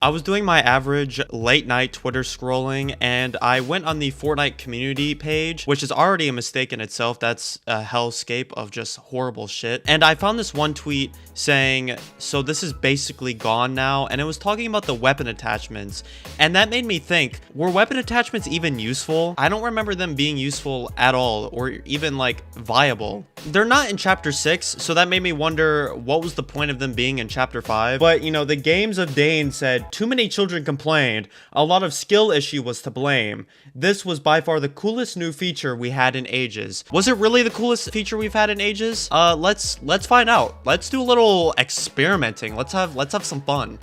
I was doing my average late night Twitter scrolling and I went on the Fortnite community page, which is already a mistake in itself. That's a hellscape of just horrible shit. And I found this one tweet saying, so this is basically gone now. And it was talking about the weapon attachments. And that made me think, were weapon attachments even useful? I don't remember them being useful at all or even like viable. They're not in chapter 6, so that made me wonder what was the point of them being in chapter 5. But you know, the Games of Dane said, too many children complained. A lot of skill issue was to blame. This was by far the coolest new feature we had in ages. Was it really the coolest feature we've had in ages? Let's find out. Let's do a little experimenting. Let's have some fun.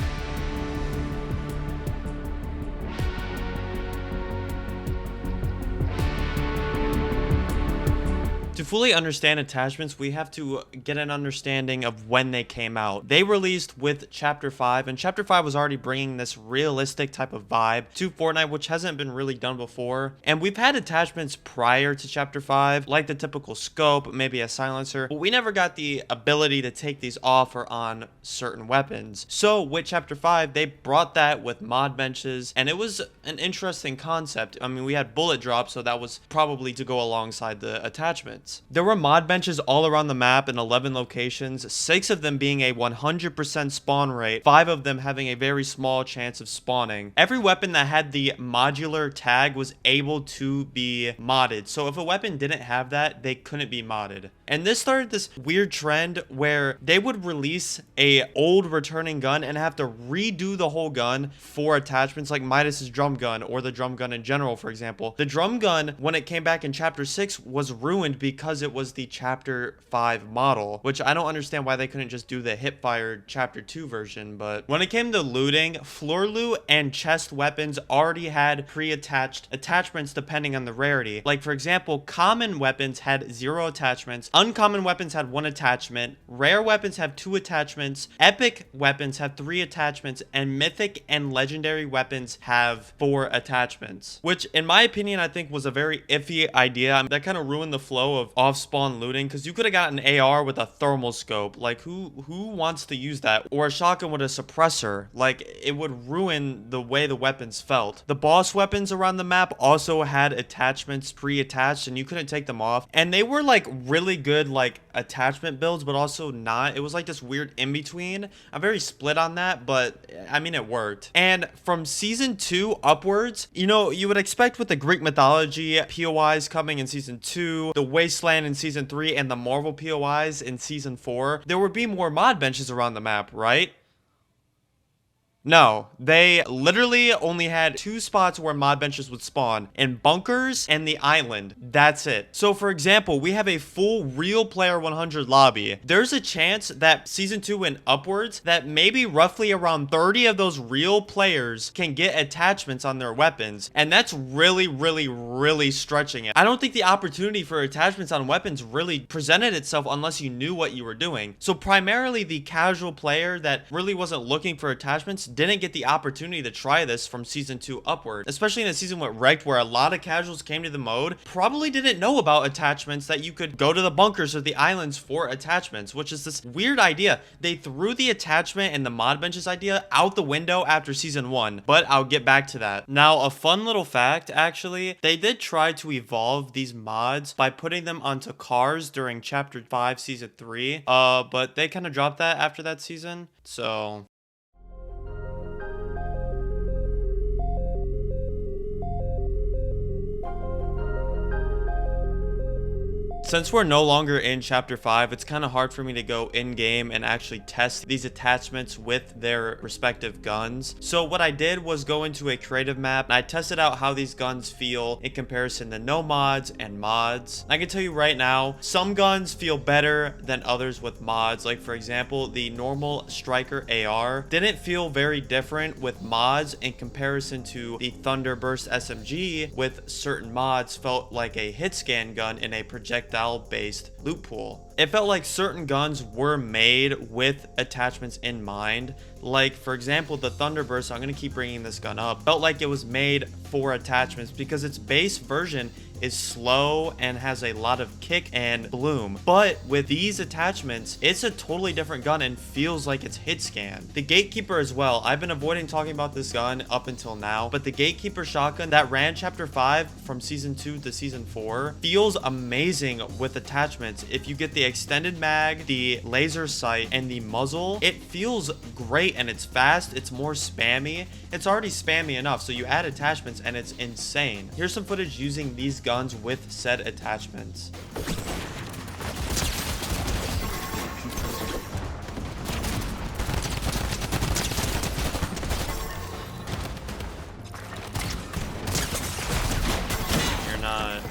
To fully understand attachments, we have to get an understanding of when they came out. They released with Chapter 5, and Chapter 5 was already bringing this realistic type of vibe to Fortnite, which hasn't been really done before. And we've had attachments prior to Chapter 5, like the typical scope, maybe a silencer, but we never got the ability to take these off or on certain weapons. So with Chapter 5, they brought that with mod benches, and it was an interesting concept. I mean, we had bullet drops, so that was probably to go alongside the attachments. There were mod benches all around the map in 11 locations, 6 of them being a 100% spawn rate, 5 of them having a very small chance of spawning. Every weapon that had the modular tag was able to be modded, so if a weapon didn't have that, they couldn't be modded. And this started this weird trend where they would release a old returning gun and have to redo the whole gun for attachments like Midas's drum gun or the drum gun in general, for example. The drum gun, when it came back in Chapter 6, was ruined because it was the Chapter 5 model, which I don't understand why they couldn't just do the hip-fired Chapter 2 version. But when it came to looting, floor loot and chest weapons already had pre-attached attachments depending on the rarity. Like, for example, common weapons had 0 attachments, uncommon weapons had 1 attachment, rare weapons have 2 attachments, epic weapons have 3 attachments, and mythic and legendary weapons have 4 attachments. Which, in my opinion, I think was a very iffy idea. That kind of ruined the flow of off-spawn looting, because you could have gotten an AR with a thermal scope. Like, who wants to use that? Or a shotgun with a suppressor. Like, it would ruin the way the weapons felt. The boss weapons around the map also had attachments pre-attached, and you couldn't take them off. And they were, like, really good, like, attachment builds, but also not. It was, like, this weird in-between. I'm very split on that, but, I mean, it worked. And from Season 2 upwards, you know, you would expect with the Greek mythology POIs coming in Season 2, the Wasteland in Season 3, and the Marvel POIs in Season 4, there would be more mod benches around the map, right? No, they literally only had 2 spots where mod benches would spawn, in bunkers and the island. That's it. So for example, we have a full real player 100 lobby. There's a chance that Season 2 and upwards, that maybe roughly around 30 of those real players can get attachments on their weapons. And that's really stretching it. I don't think the opportunity for attachments on weapons really presented itself unless you knew what you were doing. So primarily the casual player that really wasn't looking for attachments didn't get the opportunity to try this from Season 2 upward, especially in a season with Wrecked where a lot of casuals came to the mode, probably didn't know about attachments, that you could go to the bunkers or the islands for attachments, which is this weird idea. They threw the attachment and the mod benches idea out the window after Season 1, but I'll get back to that. Now, a fun little fact, actually, they did try to evolve these mods by putting them onto cars during Chapter 5 Season 3, but they kind of dropped that after that season, so... Since we're no longer in Chapter 5, it's kind of hard for me to go in-game and actually test these attachments with their respective guns. So what I did was go into a creative map, and I tested out how these guns feel in comparison to no mods and mods. I can tell you right now, some guns feel better than others with mods. Like, for example, the normal Striker AR didn't feel very different with mods in comparison to the Thunderburst SMG with certain mods felt like a hit scan gun in a projectile based loot pool. it felt like certain guns were made with attachments in mind. Like, for example, the Thunderburst, I'm going to keep bringing this gun up, felt like it was made for attachments because its base version is slow and has a lot of kick and bloom. But with these attachments, it's a totally different gun and feels like it's hit scan. The Gatekeeper as well. I've been avoiding talking about this gun up until now, but the Gatekeeper shotgun that ran chapter 5 from season 2 to season 4 feels amazing with attachments. If you get the extended mag, the laser sight, and the muzzle, it feels great and it's fast. It's more spammy. It's already spammy enough, so you add attachments and it's insane. Here's some footage using these guns with said attachments. You're not.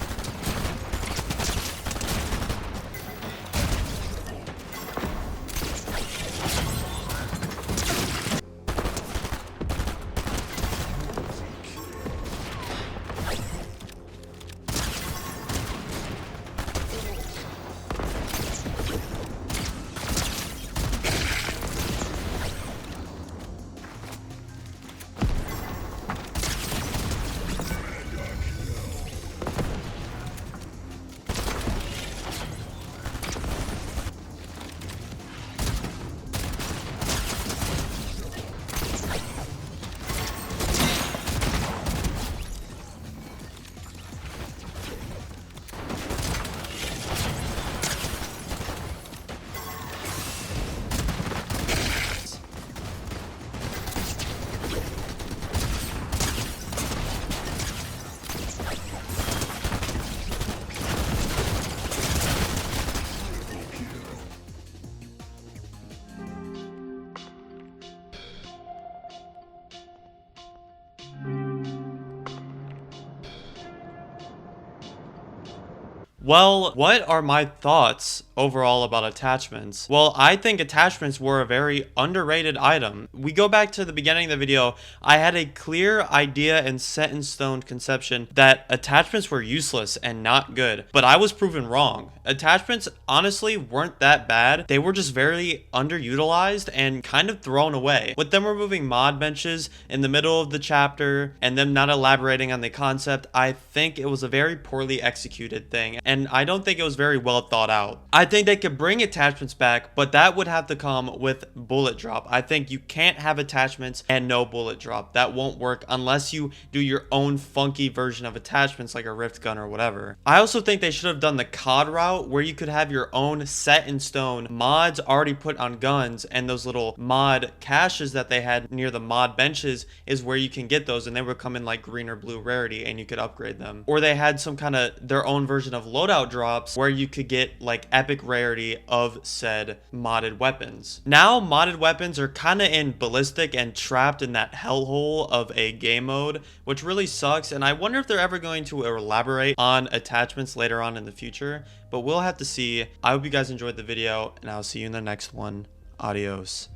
Well, what are my thoughts overall about attachments? Well, I think attachments were a very underrated item. We go back to the beginning of the video. I had a clear idea and set in stone conception that attachments were useless and not good, but I was proven wrong. Attachments honestly weren't that bad. They were just very underutilized and kind of thrown away. With them removing mod benches in the middle of the chapter and them not elaborating on the concept, I think it was a very poorly executed thing. And I don't think it was very well thought out. I think they could bring attachments back, but that would have to come with bullet drop. I think you can't have attachments and no bullet drop. That won't work unless you do your own funky version of attachments like a rift gun or whatever. I also think they should have done the COD route where you could have your own set in stone mods already put on guns, and those little mod caches that they had near the mod benches is where you can get those, and they would come in like green or blue rarity and you could upgrade them. Or they had some kind of their own version of loadout drops where you could get like epic rarity of said modded weapons. Now modded weapons are kind of in ballistic and trapped in that hellhole of a game mode, which really sucks, and I wonder if they're ever going to elaborate on attachments later on in the future, but we'll have to see. I hope you guys enjoyed the video, and I'll see you in the next one. Adios.